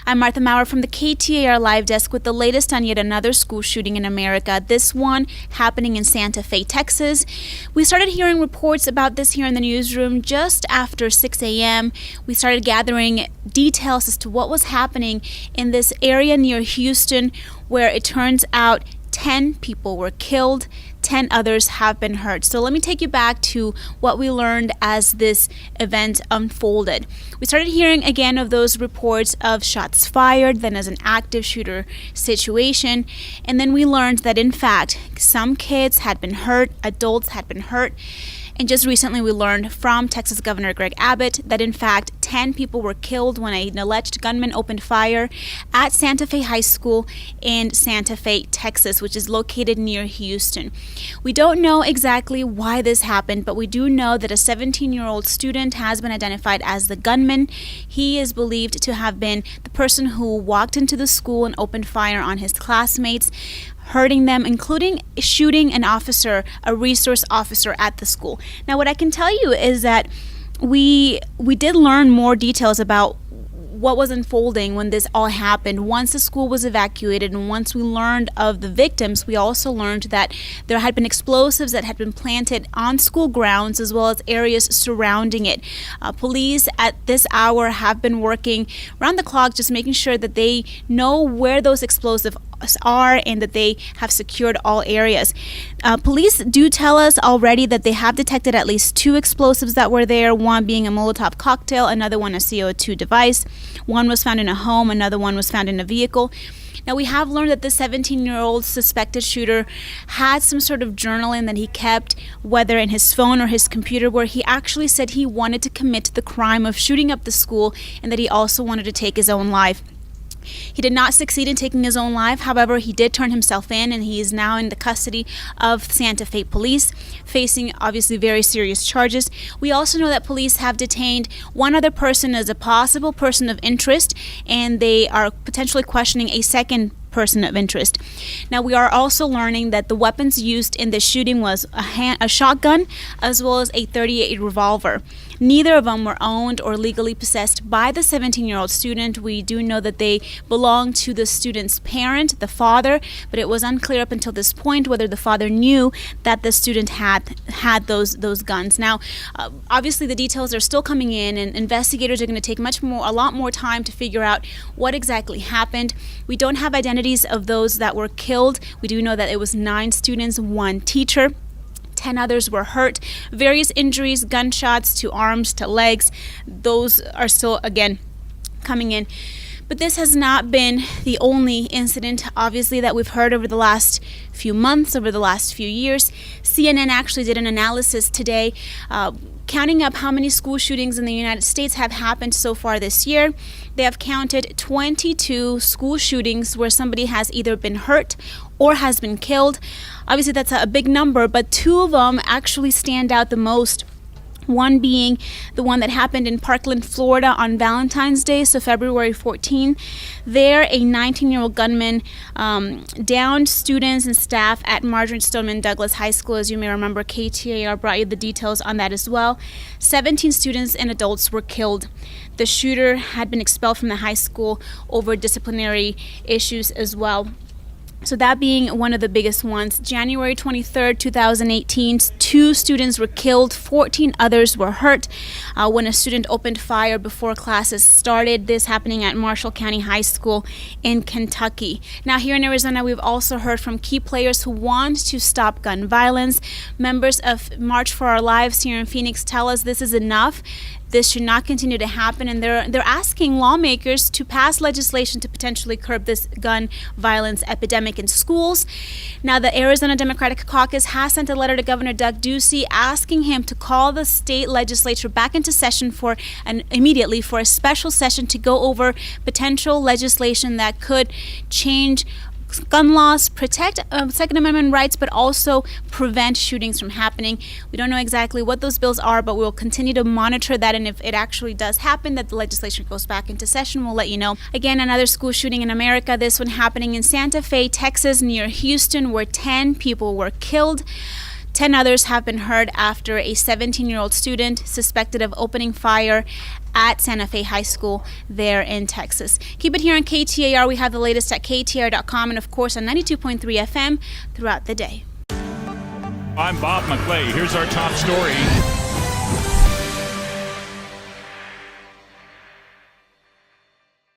I'm Martha Maurer from the KTAR Live Desk with the latest on yet another school shooting in America, this one happening in Santa Fe, Texas. We started hearing reports about this here in the newsroom just after 6 a.m. We started gathering details as to what was happening in this area near Houston, where it turns out 10 people were killed, 10 others have been hurt. So let me take you back to what we learned as this event unfolded. We started hearing again of those reports of shots fired, then as an active shooter situation, and then we learned that in fact some kids had been hurt, adults had been hurt. And just recently we learned from Texas Governor Greg Abbott that in fact 10 people were killed when an alleged gunman opened fire at Santa Fe High School in Santa Fe, Texas, which is located near Houston. We don't know exactly why this happened, but we do know that a 17-year-old student has been identified as the gunman. He is believed to have been the person who walked into the school and opened fire on his classmates, hurting them, including shooting an officer, a resource officer at the school. Now, what I can tell you is that we did learn more details about what was unfolding when this all happened. Once the school was evacuated and once we learned of the victims, we also learned that there had been explosives that had been planted on school grounds as well as areas surrounding it. Police at this hour have been working around the clock, just making sure that they know where those explosives are and that they have secured all areas. Police do tell us already that they have detected at least 2 explosives that were there, one being a Molotov cocktail, another one a CO2 device. One was found in a home, another one was found in a vehicle. Now, we have learned that the 17-year-old suspected shooter had some sort of journaling that he kept, whether in his phone or his computer, where he actually said he wanted to commit the crime of shooting up the school and that he also wanted to take his own life. He did not succeed in taking his own life. However, he did turn himself in, and he is now in the custody of Santa Fe police, facing obviously very serious charges. We also know that police have detained one other person as a possible person of interest, and they are potentially questioning a second person of interest. Now, we are also learning that the weapons used in the shooting was a shotgun as well as a .38 revolver. Neither of them were owned or legally possessed by the 17-year-old student. We do know that they belong to the student's parent, the father, but it was unclear up until this point whether the father knew that the student had those guns. Now, obviously the details are still coming in, and investigators are going to take a lot more time to figure out what exactly happened. We don't have identities of those that were killed. We do know that it was 9 students, 1 teacher. 10 others were hurt. Various injuries, gunshots to arms, to legs. Those are still, again, coming in. But this has not been the only incident, obviously, that we've heard over the last few months, over the last few years. CNN actually did an analysis today, counting up how many school shootings in the United States have happened so far this year. They have counted 22 school shootings where somebody has either been hurt or has been killed. Obviously, that's a big number, but 2 of them actually stand out the most. One being the one that happened in Parkland, Florida on Valentine's Day, so February 14. There, a 19-year-old gunman downed students and staff at Marjorie Stoneman Douglas High School. As you may remember, KTAR brought you the details on that as well. 17 students and adults were killed. The shooter had been expelled from the high school over disciplinary issues as well. So that being one of the biggest ones. January 23rd, 2018, 2 students were killed, 14 others were hurt when a student opened fire before classes started. This happening at Marshall County High School in Kentucky. Now, here in Arizona, we've also heard from key players who want to stop gun violence. Members of March for Our Lives here in Phoenix tell us this is enough. This should not continue to happen, and they're asking lawmakers to pass legislation to potentially curb this gun violence epidemic in schools. Now, the Arizona Democratic Caucus has sent a letter to Governor Doug Ducey asking him to call the state legislature back into session immediately for a special session to go over potential legislation that could change gun laws, protect Second Amendment rights, but also prevent shootings from happening. We don't know exactly what those bills are, but we'll continue to monitor that, and if it actually does happen, that the legislature goes back into session, we'll let you know. Again, another school shooting in America, this one happening in Santa Fe, Texas, near Houston, where 10 people were killed. 10 others have been hurt after a 17-year-old student suspected of opening fire at Santa Fe High School there in Texas. Keep it here on KTAR. We have the latest at KTAR.com and, of course, on 92.3 FM throughout the day. I'm Bob McClay. Here's our top story.